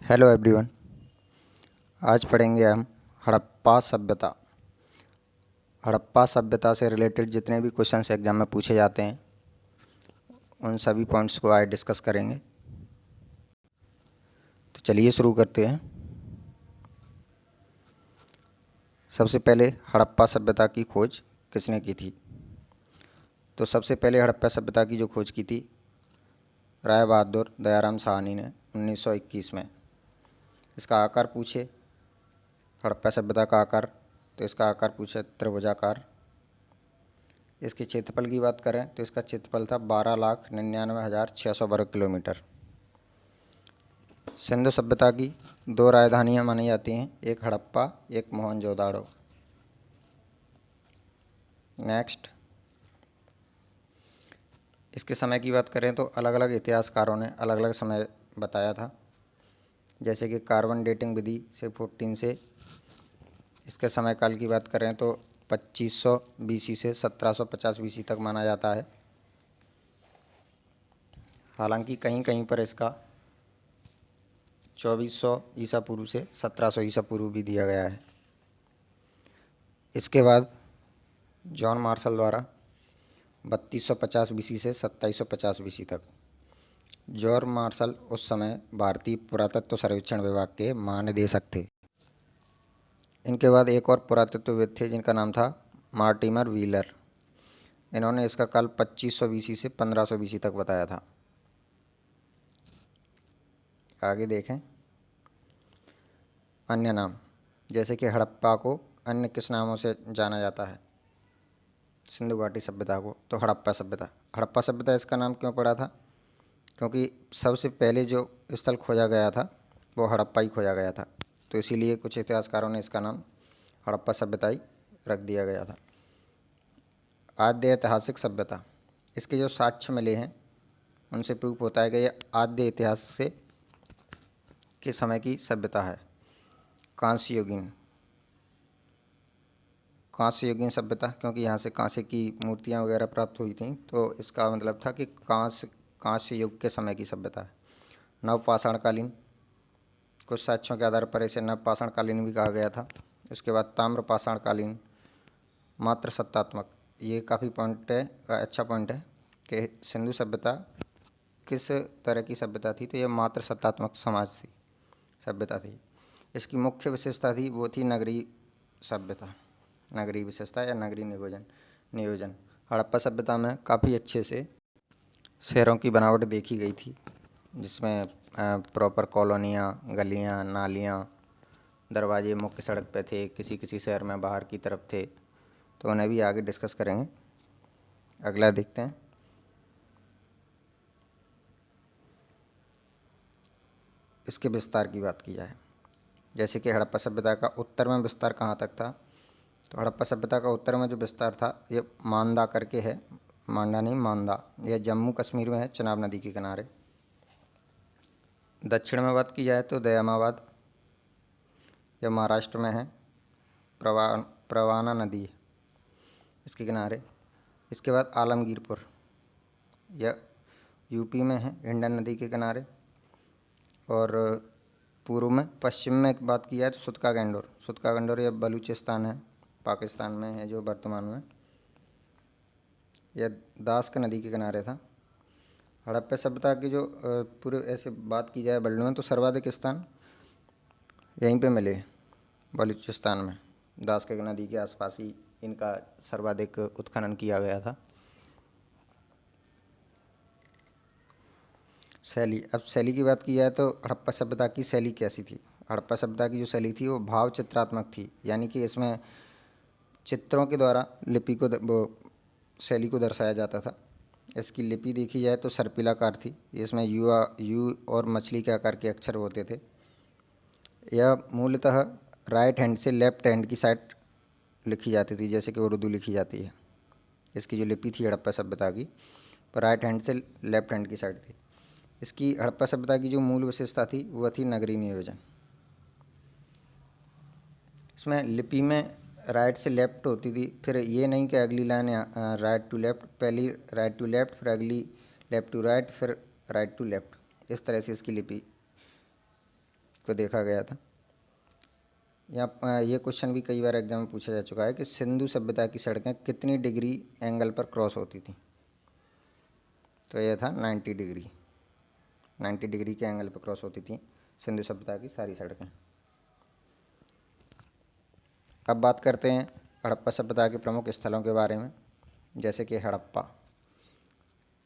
Hello everyone. आज पढ़ेंगे हम हड़प्पा सभ्यता। हड़प्पा सभ्यता से रिलेटेड जितने भी क्वेश्चंस एग्जाम में पूछे जाते हैं उन सभी पॉइंट्स को आज डिस्कस करेंगे। तो चलिए शुरू करते हैं। सबसे पहले हड़प्पा सभ्यता की खोज किसने की थी? तो सबसे पहले हड़प्पा सभ्यता की जो खोज की थी राय बहादुर दयाराम साहनी ने 1921 में। इसका आकार पूछे, हड़प्पा सभ्यता का आकार, तो इसका आकार पूछे त्रिभुजाकार। इसके क्षेत्रफल की बात करें तो इसका क्षेत्रफल था 12,99,600 वर्ग किलोमीटर। सिंधु सभ्यता की दो राजधानियां मानी जाती हैं, एक हड़प्पा एक मोहनजोदाड़ो। नेक्स्ट, इसके समय की बात करें तो अलग अलग इतिहासकारों ने अलग अलग समय बताया था, जैसे कि कार्बन डेटिंग विधि से 14 से इसके समय काल की बात करें तो 2500 बीसी से 1750 बीसी तक माना जाता है। हालांकि कहीं कहीं पर इसका 2400 ईसा पूर्व से 1700 ईसा पूर्व भी दिया गया है। इसके बाद जॉन मार्शल द्वारा 3250 बीसी से 2750 बीसी तक। जॉन मार्शल उस समय भारतीय पुरातत्व सर्वेक्षण विभाग के महानिदेशक थे। इनके बाद एक और पुरातत्वविद थे जिनका नाम था मार्टिमर व्हीलर। इन्होंने इसका काल 2500 बीसी से 1500 बीसी तक बताया था। आगे देखें, अन्य नाम, जैसे कि हड़प्पा को अन्य किस नामों से जाना जाता है? सिंधु घाटी सभ्यता को तो हड़प्पा सभ्यता। हड़प्पा सभ्यता इसका नाम क्यों पड़ा था? क्योंकि सबसे पहले जो स्थल खोजा गया था वो हड़प्पा ही खोजा गया था, तो इसीलिए कुछ इतिहासकारों ने इसका नाम हड़प्पा सभ्यता ही रख दिया गया था। आद्य ऐतिहासिक सभ्यता, इसके जो साक्ष्य मिले हैं उनसे प्रूफ होता है कि ये आद्य इतिहास से के समय की सभ्यता है। कांस्य युगीन सभ्यता, क्योंकि यहाँ से कांस्य की मूर्तियाँ वगैरह प्राप्त हुई थी, तो इसका मतलब था कि कांस्य युग के समय की सभ्यता है। नवपाषाणकालीन, कुछ साक्ष्यों के आधार पर इसे नवपाषाणकालीन भी कहा गया था। उसके बाद ताम्रपाषाणकालीन, मात्र सत्तात्मक। ये काफ़ी पॉइंट है, अच्छा पॉइंट है कि सिंधु सभ्यता किस तरह की सभ्यता थी, तो ये मात्र सत्तात्मक सभ्यता थी। इसकी मुख्य विशेषता थी वो थी नगरीय सभ्यता, नगरीय विशेषता या नगरीय नियोजन। हड़प्पा सभ्यता में काफ़ी अच्छे से शहरों की बनावट देखी गई थी, जिसमें प्रॉपर कॉलोनियाँ, गलियाँ, नालियाँ, दरवाजे मुख्य सड़क पे थे, किसी किसी शहर में बाहर की तरफ थे। तो उन्हें भी आगे डिस्कस करेंगे। अगला देखते हैं। इसके विस्तार की बात की जाए, जैसे कि हड़प्पा सभ्यता का उत्तर में विस्तार कहाँ तक था? तो हड़प्पा सभ्यता का उत्तर में जो विस्तार था ये मांदा करके है, मांडा नहीं मांदा, यह जम्मू कश्मीर में है, चनाब नदी के किनारे। दक्षिण में बात की जाए तो दयामाबाद, यह महाराष्ट्र में है, प्रवाना नदी है इसके किनारे। इसके बाद आलमगीरपुर, यह यूपी में है, हिंडन नदी के किनारे। और पूर्व में पश्चिम में एक बात की जाए तो सुतका गंडोर यह बलूचिस्तान है, पाकिस्तान में है जो वर्तमान में। यह दास्क नदी के किनारे था। हड़प्पा सभ्यता की जो पूरे ऐसे बात की जाए वर्ल्ड में तो सर्वाधिक स्थान यहीं पे मिले, बलूचिस्तान में, दास्क नदी के आसपास ही इनका सर्वाधिक उत्खनन किया गया था। शैली, अब शैली की बात की जाए तो हड़प्पा सभ्यता की शैली कैसी थी? हड़प्पा सभ्यता की जो शैली थी वो भाव चित्रात्मक थी, यानी कि इसमें चित्रों के द्वारा लिपि को वो शैली को दर्शाया जाता था। इसकी लिपि देखी जाए तो सर्पिलाकार थी, इसमें यू और मछली के आकार के अक्षर होते थे। यह मूलतः राइट हैंड से लेफ्ट हैंड की साइड लिखी जाती थी, जैसे कि उर्दू लिखी जाती है। इसकी जो लिपि थी हड़प्पा सभ्यता की, पर राइट हैंड से लेफ्ट हैंड की साइड थी। इसकी हड़प्पा सभ्यता की जो मूल विशेषता थी वह थी नगरीय नियोजन। इसमें लिपि में राइट से लेफ्ट होती थी, फिर ये नहीं कि अगली लाइन राइट टू लेफ्ट, पहली राइट टू लेफ्ट, फिर अगली लेफ्ट टू राइट, फिर राइट टू लेफ्ट, इस तरह से इसकी लिपि को देखा गया था। यहाँ ये क्वेश्चन भी कई बार एग्जाम में पूछा जा चुका है कि सिंधु सभ्यता की सड़कें कितनी डिग्री एंगल पर क्रॉस होती थी। तो यह था 90 डिग्री, 90 डिग्री के एंगल पर क्रॉस होती थी सिंधु सभ्यता की सारी सड़कें। अब बात करते हैं हड़प्पा सभ्यता के प्रमुख स्थलों के बारे में। जैसे कि हड़प्पा,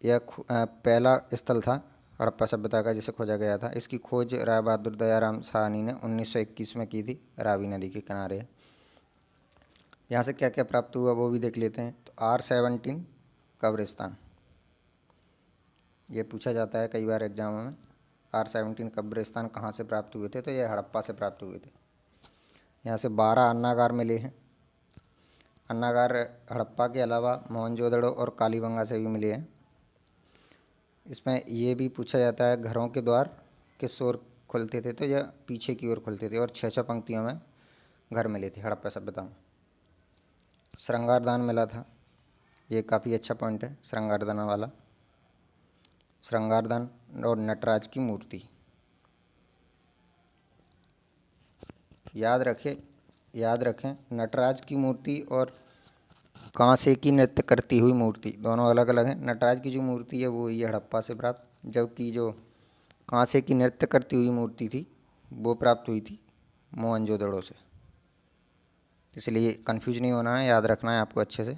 यह पहला स्थल था हड़प्पा सभ्यता का जिसे खोजा गया था। इसकी खोज राय बहादुर दयाराम साहनी ने 1921 में की थी, रावी नदी के किनारे। यहाँ से क्या क्या प्राप्त हुआ वो भी देख लेते हैं। तो R17 कब्रिस्तान, ये पूछा जाता है कई बार एग्जामों में। R17 कब्रिस्तान कहाँ से प्राप्त हुए थे, तो ये हड़प्पा से प्राप्त हुए थे। यहाँ से 12 अन्नागार मिले हैं। अन्नागार हड़प्पा के अलावा मोहनजोदड़ो और कालीबंगा से भी मिले हैं। इसमें ये भी पूछा जाता है घरों के द्वार किस ओर खुलते थे, तो यह पीछे की ओर खुलते थे और 6-6 पंक्तियों में घर मिले थे हड़प्पा सभ्यता में। श्रृंगारदान मिला था, ये काफ़ी अच्छा पॉइंट है श्रृंगारदान वाला। श्रृंगारदान और नटराज की मूर्ति, याद रखें नटराज की मूर्ति और कांसे की नृत्य करती हुई मूर्ति दोनों अलग अलग हैं। नटराज की जो मूर्ति है वो ये हड़प्पा से प्राप्त, जबकि जो कांसे की नृत्य करती हुई मूर्ति थी वो प्राप्त हुई थी मोहनजोदड़ो से। इसलिए कंफ्यूज नहीं होना है, याद रखना है आपको अच्छे से।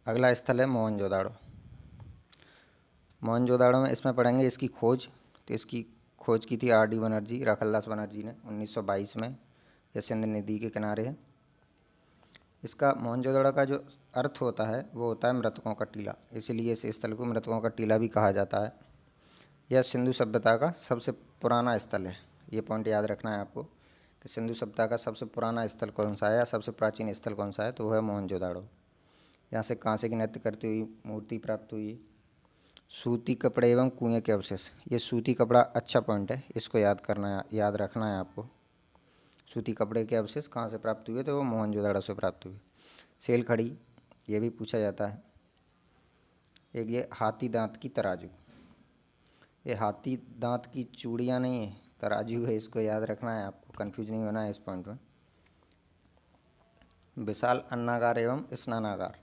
अगला स्थल है मोहनजोदड़ो। मोहनजोदड़ो में इसमें पढ़ेंगे इसकी खोज। तो इसकी खोज की थी R.D. बनर्जी, राखलदास बनर्जी ने 1922 में। यह सिंध नदी के किनारे है। इसका मोहनजोदड़ो का जो अर्थ होता है वो होता है मृतकों का टीला, इसीलिए इस स्थल को मृतकों का टीला भी कहा जाता है। यह सिंधु सभ्यता का सबसे पुराना स्थल है। ये पॉइंट याद रखना है आपको कि सिंधु सभ्यता का सबसे पुराना स्थल कौन सा है या सबसे प्राचीन स्थल कौन सा है, तो वह है मोहनजोदड़ो। यहाँ से कांसे की नृत्य करती हुई मूर्ति प्राप्त हुई। सूती कपड़े एवं कुएं के अवशेष, ये सूती कपड़ा अच्छा पॉइंट है, इसको याद रखना है आपको। सूती कपड़े के अवशेष कहाँ से प्राप्त हुए, तो वो मोहनजोदड़ो से प्राप्त हुए। सेल खड़ी, ये भी पूछा जाता है। एक ये हाथी दांत की तराजू, ये हाथी दांत की चूड़ियाँ नहीं है, तराजू है, इसको याद रखना है आपको, कंफ्यूज नहीं होना है इस पॉइंट में। विशाल अन्नागार एवं स्नानागार,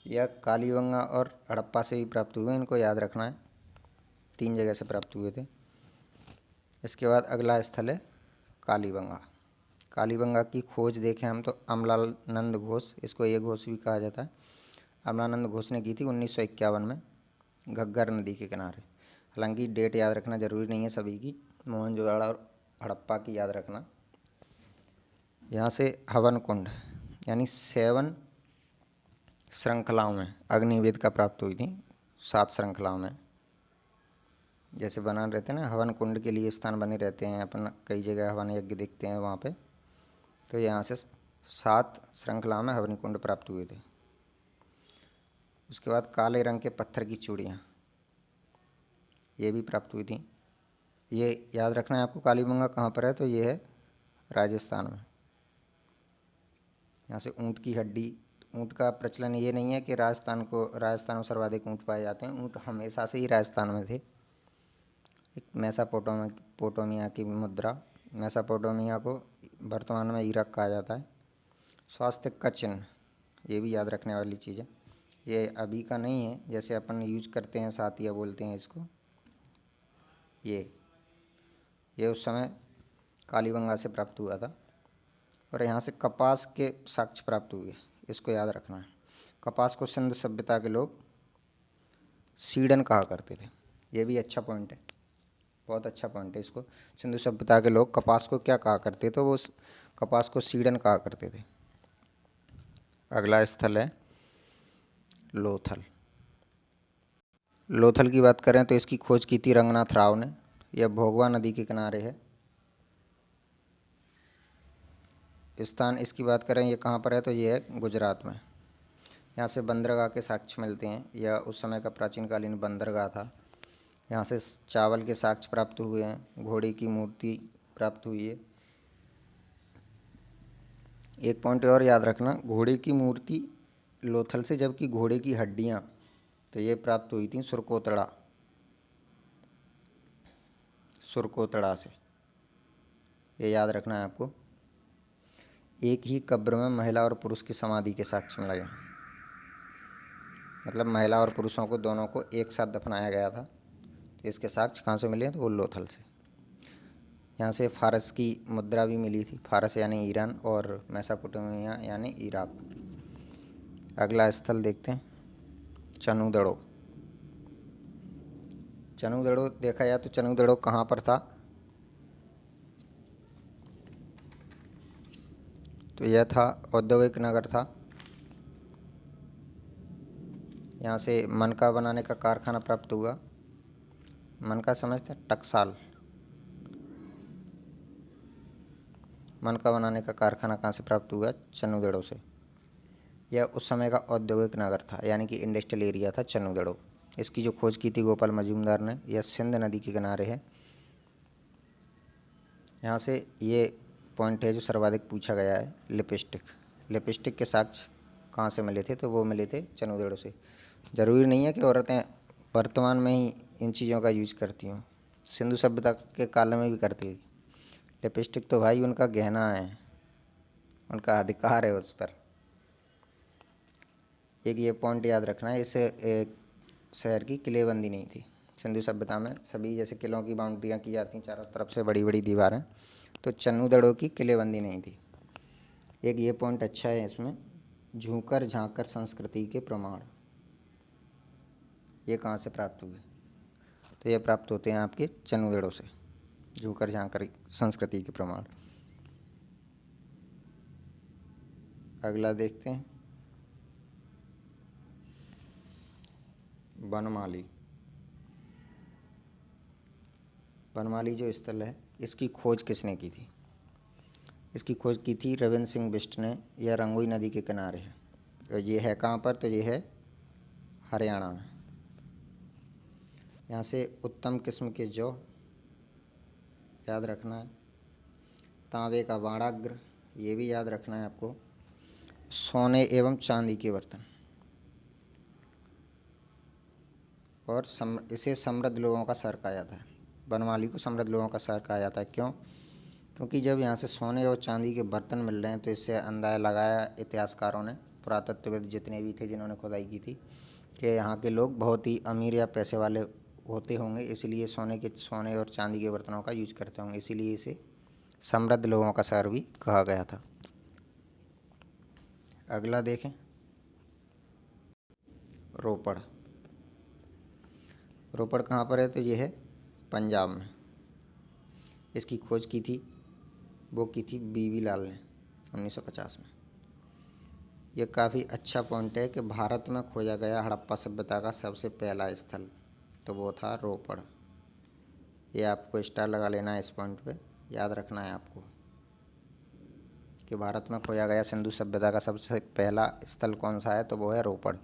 यह कालीबंगा और हड़प्पा से ही प्राप्त हुए, इनको याद रखना है, 3 जगह से प्राप्त हुए थे। इसके बाद अगला स्थल है कालीबंगा। कालीबंगा की खोज देखें हम तो अमलानंद घोष, इसको ये घोष भी कहा जाता है, अमलानंद घोष ने की थी 1951 में घग्गर नदी के किनारे। हालांकि डेट याद रखना जरूरी नहीं है सभी की, मोहनजोदड़ो और हड़प्पा की याद रखना। यहाँ से हवन कुंड यानी 7 श्रृंखलाओं में अग्निवेद का प्राप्त हुई थी, 7 श्रृंखलाओं में। जैसे बना रहते हैं ना हवन कुंड के लिए स्थान बने रहते हैं, अपन कई जगह हवन यज्ञ देखते हैं वहाँ पे, तो यहाँ से 7 श्रृंखलाओं में हवन कुंड प्राप्त हुए थे। उसके बाद काले रंग के पत्थर की चूड़ियाँ, ये भी प्राप्त हुई थी। ये याद रखना है आपको, कालीबंगा कहाँ पर है, तो ये है राजस्थान में। यहाँ से ऊँट की हड्डी, ऊँट का प्रचलन ये नहीं है कि राजस्थान में सर्वाधिक ऊँट पाए जाते हैं, ऊँट हमेशा से ही राजस्थान में थे। एक मेसोपोटामिया की मुद्रा, मेसोपोटामिया को वर्तमान में इराक कहा जाता है। स्वास्थ्य का चिन्ह, ये भी याद रखने वाली चीज़ है, ये अभी का नहीं है, जैसे अपन यूज करते हैं सातिया बोलते हैं इसको, ये उस समय कालीबंगा से प्राप्त हुआ था। और यहाँ से कपास के साक्ष्य प्राप्त हुए, इसको याद रखना है। कपास को सिंध सभ्यता के लोग सीडन कहा करते थे, ये भी अच्छा पॉइंट है, बहुत अच्छा पॉइंट है। इसको सिंधु सभ्यता के लोग कपास को क्या कहा करते, तो वो कपास को सीडन कहा करते थे। अगला स्थल है लोथल। लोथल की बात करें तो इसकी खोज की थी रंगनाथ राव ने, यह भोगवा नदी के किनारे है। स्थान इसकी बात करें ये कहाँ पर है, तो ये है गुजरात में। यहाँ से बंदरगाह के साक्ष्य मिलते हैं, यह उस समय का प्राचीनकालीन बंदरगाह था। यहाँ से चावल के साक्ष्य प्राप्त हुए हैं, घोड़े की मूर्ति प्राप्त हुई है। एक पॉइंट और याद रखना, घोड़े की मूर्ति लोथल से, जबकि घोड़े की हड्डियाँ तो ये प्राप्त हुई थी सुरकोतड़ा। सुरकोतड़ा से। ये याद रखना है आपको। एक ही कब्र में महिला और पुरुष की समाधि के साक्ष्य मिला गया, मतलब महिला और पुरुषों को दोनों को एक साथ दफनाया गया था। तो इसके साक्ष्य कहाँ से मिले? तो वो लोथल से। यहाँ से फारस की मुद्रा भी मिली थी। फारस यानी ईरान और मेसोपोटामिया यानी इराक। अगला स्थल देखते हैं, चनुदड़ो। चनुदड़ो देखा जाए तो चनुदड़ो कहाँ पर था? तो यह था औद्योगिक नगर था। यहाँ से मनका बनाने का कारखाना प्राप्त हुआ। मनका समझते हैं? टकसाल। मनका बनाने का कारखाना कहाँ से प्राप्त हुआ? चनुदड़ो से। यह उस समय का औद्योगिक नगर था, यानी कि इंडस्ट्रियल एरिया था चनुदड़ो। इसकी जो खोज की थी गोपाल मजूमदार ने। यह सिंध नदी के किनारे है। यहाँ से ये पॉइंट है जो सर्वाधिक पूछा गया है, लिपस्टिक। लिपस्टिक के साक्ष्य कहाँ से मिले थे? तो वो मिले थे चनुदड़ो से। ज़रूरी नहीं है कि औरतें वर्तमान में ही इन चीज़ों का यूज करती हों, सिंधु सभ्यता के काल में भी करती थी। लिपस्टिक तो भाई उनका गहना है, उनका अधिकार है उस पर। एक ये पॉइंट याद रखना है, इससे एक शहर की किलेबंदी नहीं थी। सिंधु सभ्यता में सभी जैसे किलों की बाउंड्रियाँ की जाती हैं, चारों तरफ से बड़ी बड़ी दीवारें, तो चन्नूदड़ों की किलेबंदी नहीं थी। एक ये पॉइंट अच्छा है इसमें, झूकर झांकर संस्कृति के प्रमाण। ये कहाँ से प्राप्त हुए? तो ये प्राप्त होते हैं आपके चन्नूदड़ों से, झूकर झांकर संस्कृति के प्रमाण। अगला देखते हैं, बनमाली। बनमाली जो स्थल है, इसकी खोज किसने की थी? इसकी खोज की थी रविंद्र सिंह बिष्ट ने। यह रंगोई नदी के किनारे है। और ये है कहाँ पर? तो ये है हरियाणा में। यहाँ से उत्तम किस्म के जौ याद रखना है। तांबे का वाणाग्र, ये भी याद रखना है आपको। सोने एवं चांदी के बर्तन। और इसे समृद्ध लोगों का शहर कहा जाता है। बनमाली को समृद्ध लोगों का शहर कहा जाता है। क्यों? क्योंकि जब यहाँ से सोने और चांदी के बर्तन मिल रहे हैं तो इससे अंदाज़ा लगाया इतिहासकारों ने, पुरातत्वविद जितने भी थे जिन्होंने खुदाई की थी, कि यहाँ के लोग बहुत ही अमीर या पैसे वाले होते होंगे, इसलिए सोने और चांदी के बर्तनों का यूज करते होंगे, इसीलिए इसे समृद्ध लोगों का शहर भी कहा गया था। अगला देखें, रोपड़। रोपड़ कहाँ पर है? तो ये है पंजाब में। इसकी खोज की थी बीवी लाल ने 1950 में। ये काफ़ी अच्छा पॉइंट है कि भारत में खोजा गया हड़प्पा सभ्यता का सबसे पहला स्थल, तो वो था रोपड़। ये आपको स्टार लगा लेना है इस पॉइंट पे, याद रखना है आपको कि भारत में खोजा गया सिंधु सभ्यता का सबसे पहला स्थल कौन सा है? तो वो है रोपड़,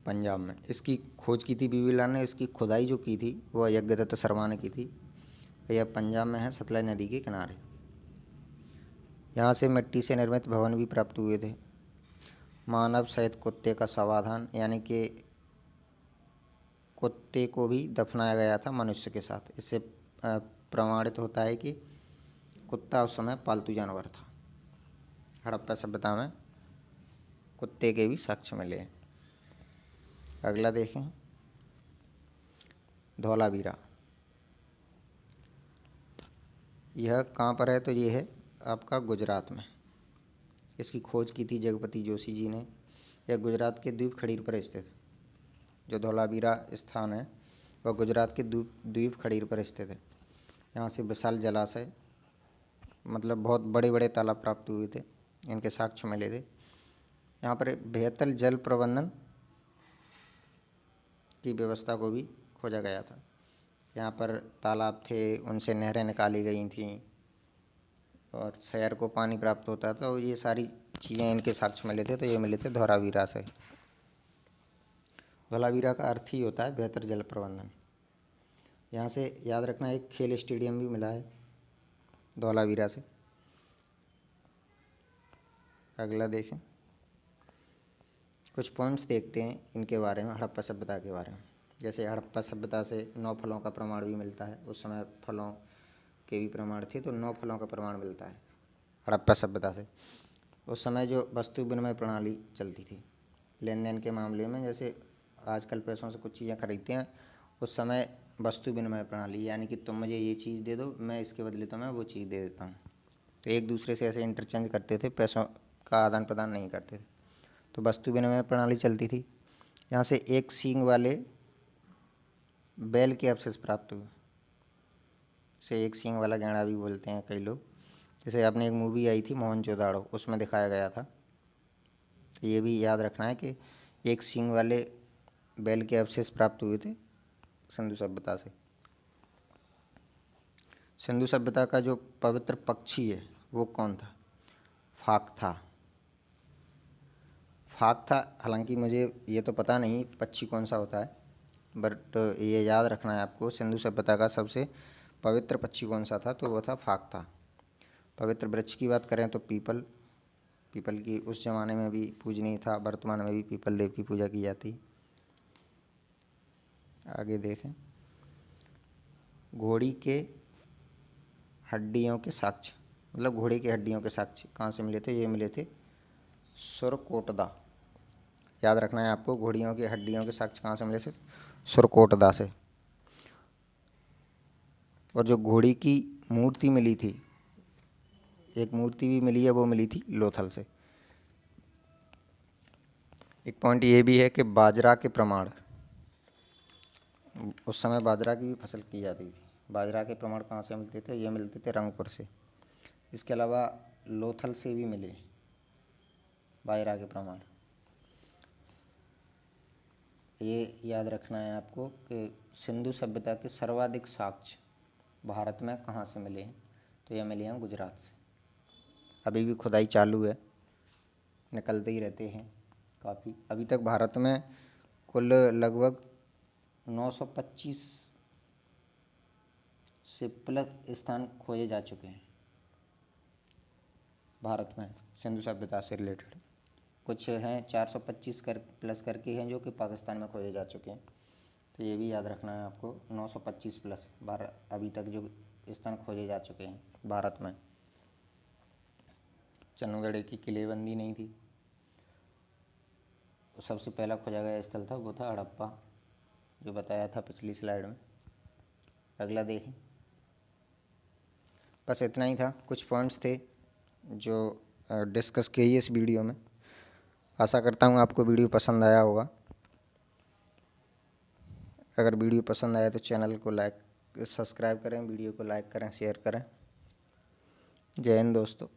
पंजाब में। इसकी खोज की थी बीवी लाल ने। इसकी खुदाई जो की थी वो यज्ञदत्त शर्मा ने की थी। यह पंजाब में है, सतलज नदी के किनारे। यहाँ से मिट्टी से निर्मित भवन भी प्राप्त हुए थे। मानव सहित कुत्ते का समाधान, यानी कि कुत्ते को भी दफनाया गया था मनुष्य के साथ। इससे प्रमाणित होता है कि कुत्ता उस समय पालतू जानवर था। हड़प्पा सभ्यता में कुत्ते के भी साक्ष्य मिले। अगला देखें, धौलावीरा। यह कहाँ पर है? तो ये है आपका गुजरात में। इसकी खोज की थी जगपति जोशी जी ने। यह गुजरात के द्वीप खड़ीर पर स्थित, जो धौलावीरा स्थान है वह गुजरात के द्वीप खड़ीर पर स्थित है। यहाँ से विशाल जलाशय, मतलब बहुत बड़े बड़े तालाब प्राप्त हुए थे, इनके साक्ष्य मिले थे। यहाँ पर बेहतर जल प्रबंधन की व्यवस्था को भी खोजा गया था। यहाँ पर तालाब थे, उनसे नहरें निकाली गई थीं और शहर को पानी प्राप्त होता था। तो ये सारी चीज़ें इनके साक्ष्य मिले थे, तो ये मिले थे धौलावीरा से। धौलावीरा का अर्थ ही होता है बेहतर जल प्रबंधन। यहाँ से याद रखना, एक खेल स्टेडियम भी मिला है धौलावीरा से। अगला देखें, कुछ पॉइंट्स देखते हैं इनके बारे में, हड़प्पा सभ्यता के बारे में। जैसे हड़प्पा सभ्यता से 9 फलों का प्रमाण भी मिलता है। उस समय फलों के भी प्रमाण थे, तो 9 फलों का प्रमाण मिलता है हड़प्पा सभ्यता से। उस समय जो वस्तु विनिमय प्रणाली चलती थी लेन देन के मामले में, जैसे आजकल पैसों से कुछ चीज़ें खरीदते हैं, उस समय वस्तु विनिमय प्रणाली, यानी कि तुम मुझे ये चीज़ दे दो, मैं इसके बदले तुम्हें वो चीज़ दे देता हूँ। तो एक दूसरे से ऐसे इंटरचेंज करते थे, पैसों का आदान प्रदान नहीं करते थे। तो वस्तु विनिमय प्रणाली चलती थी। यहाँ से एक सींग वाले बैल के अवशेष प्राप्त हुए, से एक सींग वाला गैंडा भी बोलते हैं कई लोग। जैसे आपने एक मूवी आई थी मोहनजोदाड़ो, उसमें दिखाया गया था। तो ये भी याद रखना है कि एक सींग वाले बैल के अवशेष प्राप्त हुए थे सिंधु सभ्यता से। सिंधु सभ्यता का जो पवित्र पक्षी है वो कौन था? फाक था। फाक था, हालांकि मुझे ये तो पता नहीं पक्षी कौन सा होता है, बट ये याद रखना है आपको, सिंधु सभ्यता का सबसे पवित्र पक्षी कौन सा था, तो वो था फाक था। पवित्र वृक्ष की बात करें तो पीपल, पीपल की उस ज़माने में भी पूजनीय था, वर्तमान में भी पीपल देव की पूजा की जाती। आगे देखें, घोड़ी के हड्डियों के साक्ष्य, मतलब घोड़े की हड्डियों के साक्ष्य कहाँ से मिले थे? ये मिले थे सुरकोटदा। याद रखना है आपको, घोड़ियों की हड्डियों के साक्ष्य कहाँ से मिले थे? सुरकोटदा से। और जो घोड़ी की मूर्ति मिली थी, एक मूर्ति भी मिली है, वो मिली थी लोथल से। एक पॉइंट ये भी है कि बाजरा के प्रमाण, उस समय बाजरा की भी फसल की जाती थी। बाजरा के प्रमाण कहाँ से मिलते थे? ये मिलते थे रंगपुर से। इसके अलावा लोथल से भी मिले बाजरा के प्रमाण। ये याद रखना है आपको कि सिंधु सभ्यता के सर्वाधिक साक्ष्य भारत में कहाँ से मिले हैं? तो ये मिले हैं गुजरात से। अभी भी खुदाई चालू है, निकलते ही रहते हैं काफ़ी। अभी तक भारत में कुल लगभग 925 से प्लस स्थान खोजे जा चुके हैं भारत में सिंधु सभ्यता से रिलेटेड। कुछ हैं 425 कर प्लस करके हैं जो कि पाकिस्तान में खोजे जा चुके हैं। तो ये भी याद रखना है आपको, 925 प्लस भारत अभी तक जो स्थान खोजे जा चुके हैं भारत में। चंदगढ़ की किलेबंदी नहीं थी, तो सबसे पहला खोजा गया स्थल था वो था हड़प्पा, जो बताया था पिछली स्लाइड में। अगला देखें। बस इतना ही था, कुछ पॉइंट्स थे जो डिस्कस किए इस वीडियो में। आशा करता हूँ आपको वीडियो पसंद आया होगा। अगर वीडियो पसंद आया तो चैनल को सब्सक्राइब करें, वीडियो को लाइक करें, शेयर करें। जय हिंद दोस्तों।